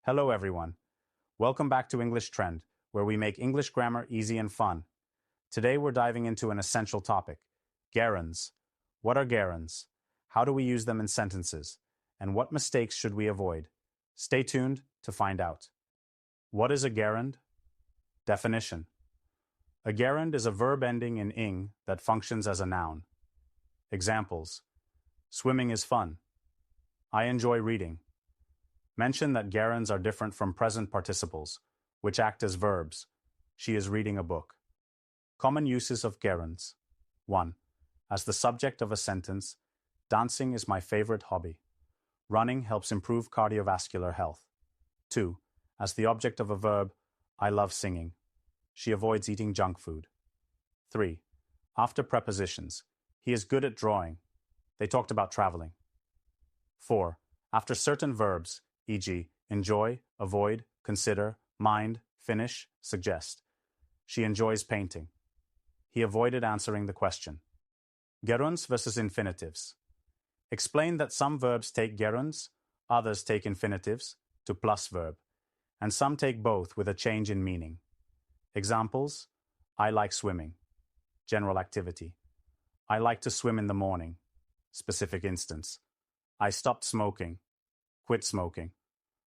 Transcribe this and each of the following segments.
Hello everyone. Welcome back to English Trend, where we make English grammar easy and fun. Today we're diving into an essential topic, gerunds. What are gerunds? How do we use them in sentences? And what mistakes should we avoid? Stay tuned to find out. What is a gerund? Definition. A gerund is a verb ending in ing that functions as a noun. Examples. Swimming is fun. I enjoy reading. Mention that gerunds are different from present participles, which act as verbs. She is reading a book. Common uses of gerunds. 1. As the subject of a sentence, dancing is my favorite hobby. Running helps improve cardiovascular health. 2. As the object of a verb, I love singing. She avoids eating junk food. 3. After prepositions, he is good at drawing. They talked about traveling. 4. After certain verbs, e.g., enjoy, avoid, consider, mind, finish, suggest. She enjoys painting. He avoided answering the question. Gerunds versus infinitives. Explain that some verbs take gerunds, others take infinitives, to plus verb, and some take both with a change in meaning. Examples: I like swimming. General activity. I like to swim in the morning. Specific instance. I stopped smoking. Quit smoking.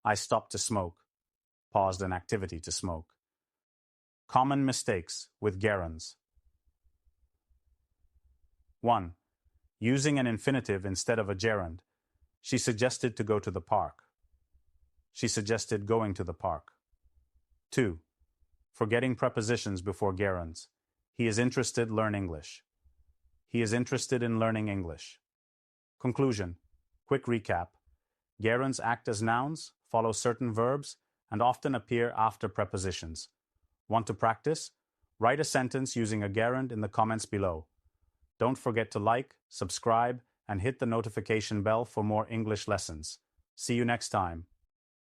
I stopped to smoke. Paused an activity to smoke. Common mistakes with gerunds. 1. Using an infinitive instead of a gerund. She suggested to go to the park. She suggested going to the park. 2. Forgetting prepositions before gerunds. He is interested learn English. He is interested in learning English. Conclusion. Quick recap. Gerunds act as nouns, follow certain verbs, and often appear after prepositions. Want to practice? Write a sentence using a gerund in the comments below. Don't forget to like, subscribe, and hit the notification bell for more English lessons. See you next time.